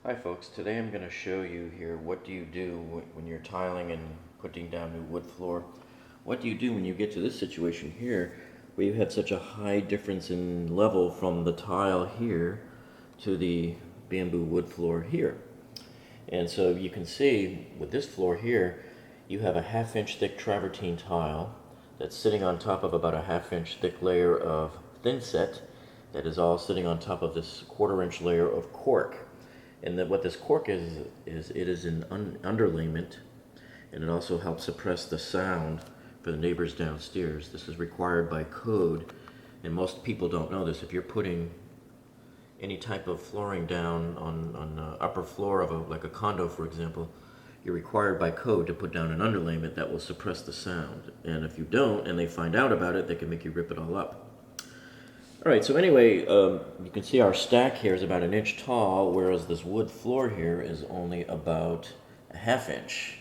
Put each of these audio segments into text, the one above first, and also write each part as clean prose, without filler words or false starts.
Hi folks, today I'm going to show you here what do you do when you're tiling and putting down new wood floor. What do you do when you get to this situation here where you have such a high difference in level from the tile here to the bamboo wood floor here. And so you can see with this floor here you have a 1/2 inch thick travertine tile that's sitting on top of about a 1/2 inch thick layer of thinset that is all sitting on top of this 1/4 inch layer of cork. And that what this cork is it is an underlayment, and it also helps suppress the sound for the neighbors downstairs. This is required by code, and most people don't know this. If you're putting any type of flooring down on the upper floor of like a condo, for example, you're required by code to put down an underlayment that will suppress the sound. And if you don't, and they find out about it, they can make you rip it all up. Alright, so anyway, you can see our stack here is about 1 inch tall, whereas this wood floor here is only about a 1/2 inch.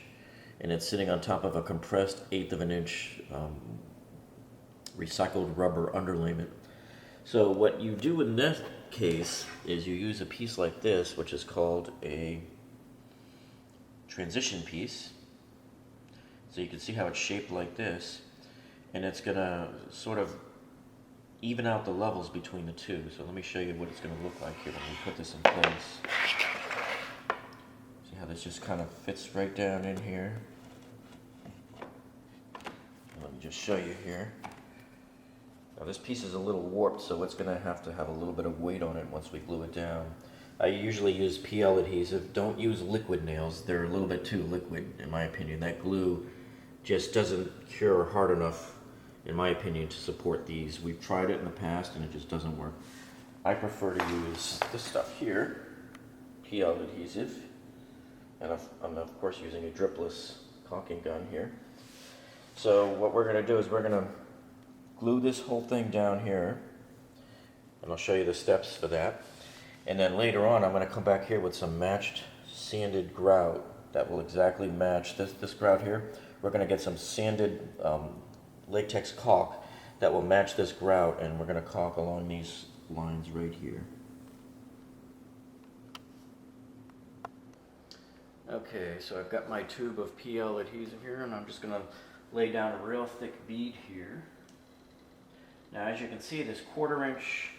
And it's sitting on top of a compressed 1/8 of an inch recycled rubber underlayment. So what you do in this case is you use a piece like this, which is called a transition piece. So you can see how it's shaped like this, and it's going to sort of even out the levels between the two. So let me show you what it's going to look like here when we put this in place. See how this just kind of fits right down in here. Let me just show you here. Now this piece is a little warped, so it's going to have a little bit of weight on it once we glue it down. I usually use PL adhesive. Don't use liquid nails. They're a little bit too liquid in my opinion. That glue just doesn't cure hard enough, in my opinion, to support these. We've tried it in the past and it just doesn't work. I prefer to use this stuff here, PL adhesive, and I'm of course using a dripless caulking gun here. So what we're going to do is we're going to glue this whole thing down here, and I'll show you the steps for that. And then later on I'm going to come back here with some matched sanded grout that will exactly match this grout here. We're going to get some sanded latex caulk that will match this grout, and we're going to caulk along these lines right here. Okay, so I've got my tube of PL adhesive here, and I'm just going to lay down a real thick bead here. Now as you can see, this 1/4 inch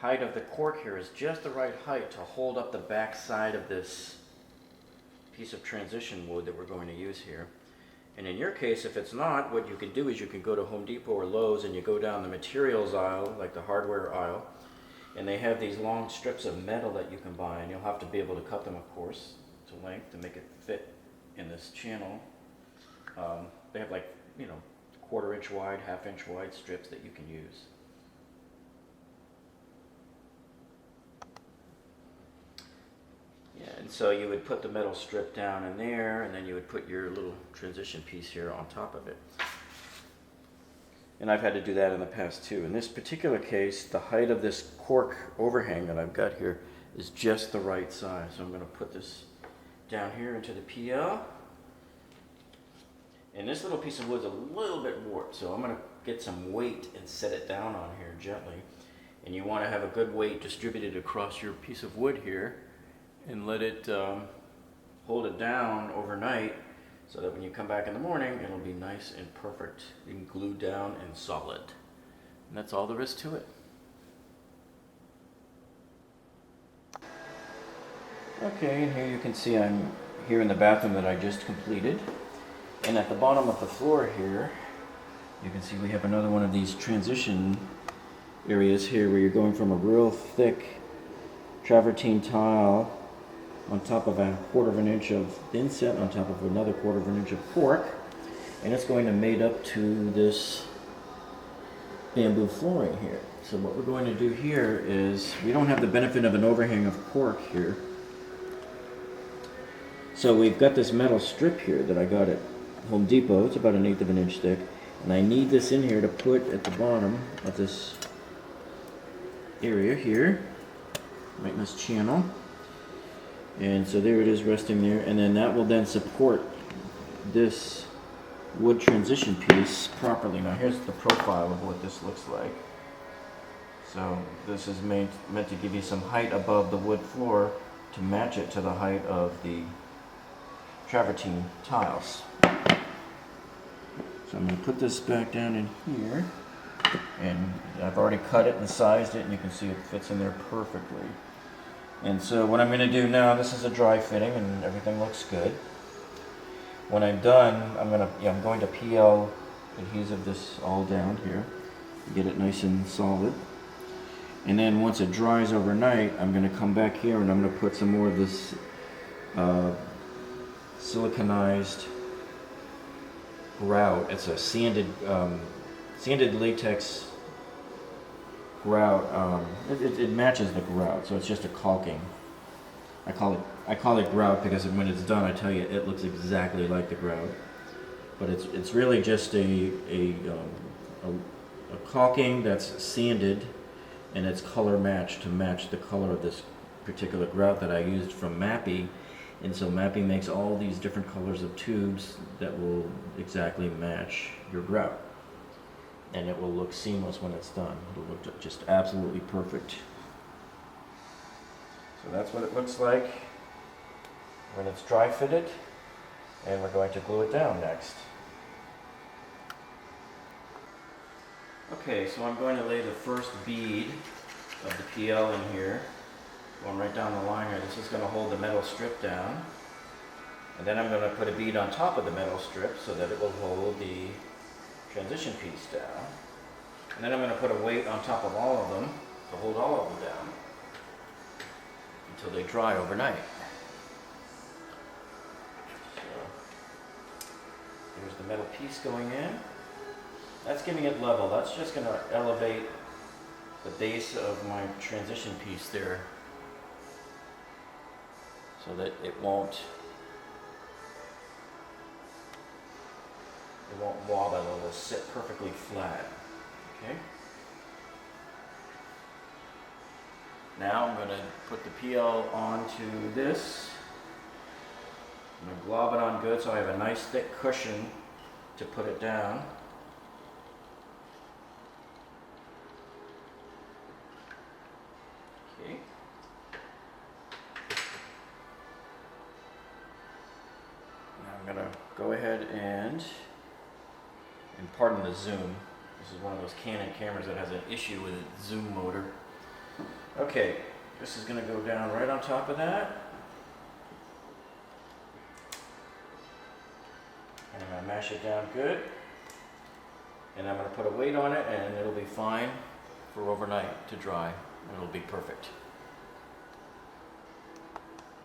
height of the cork here is just the right height to hold up the back side of this piece of transition wood that we're going to use here. And in your case, if it's not, what you can do is you can go to Home Depot or Lowe's and you go down the materials aisle, like the hardware aisle, and they have these long strips of metal that you can buy, and you'll have to be able to cut them, of course, to length to make it fit in this channel. They have like, 1/4 inch wide, 1/2 inch wide strips that you can use. Yeah, and so you would put the metal strip down in there, and then you would put your little transition piece here on top of it. And I've had to do that in the past too. In this particular case, the height of this cork overhang that I've got here is just the right size. So I'm going to put this down here into the PL. And this little piece of wood is a little bit warped, so I'm going to get some weight and set it down on here gently. And you want to have a good weight distributed across your piece of wood here, and let it hold it down overnight, so that when you come back in the morning, it'll be nice and perfect and glued down and solid. And that's all there is to it. Okay, and here you can see I'm here in the bathroom that I just completed. And at the bottom of the floor here, you can see we have another one of these transition areas here where you're going from a real thick travertine tile on top of a 1/4 of an inch of thinset on top of another 1/4 of an inch of cork, and it's going to mate up to this bamboo flooring here. So what we're going to do here is, we don't have the benefit of an overhang of cork here, so we've got this metal strip here that I got at Home Depot. It's about 1/8 of an inch thick, and I need this in here to put at the bottom of this area here, right in this channel. And so there it is resting there, and then that will then support this wood transition piece properly. Now here's the profile of what this looks like. So this is meant to give you some height above the wood floor to match it to the height of the travertine tiles. So I'm going to put this back down in here, and I've already cut it and sized it, and you can see it fits in there perfectly. And so what I'm going to do now, this is a dry fitting and everything looks good. When I'm done, I'm going to PL adhesive this all down here, get it nice and solid. And then once it dries overnight, I'm going to come back here and I'm going to put some more of this siliconized grout. It's a sanded latex grout. It matches the grout, so it's just a caulking. I call it grout because when it's done, I tell you, it looks exactly like the grout. But it's really just a caulking that's sanded, and it's color matched to match the color of this particular grout that I used from Mappy. And so Mappy makes all these different colors of tubes that will exactly match your grout. And it will look seamless when it's done. It'll look just absolutely perfect. So that's what it looks like when it's dry fitted. And we're going to glue it down next. Okay, so I'm going to lay the first bead of the PL in here, going right down the liner. This is going to hold the metal strip down. And then I'm going to put a bead on top of the metal strip so that it will hold the transition piece down. And then I'm going to put a weight on top of all of them to hold all of them down until they dry overnight. So there's the metal piece going in. That's giving it level. That's just going to elevate the base of my transition piece there so that it won't wobble. It will sit perfectly flat. Okay. Now I'm going to put the PL onto this. I'm going to glob it on good so I have a nice thick cushion to put it down. Okay. Now I'm going to go ahead and pardon the zoom. This is one of those Canon cameras that has an issue with its zoom motor. Okay, this is going to go down right on top of that. And I'm going to mash it down good. And I'm going to put a weight on it and it'll be fine for overnight to dry. It'll be perfect.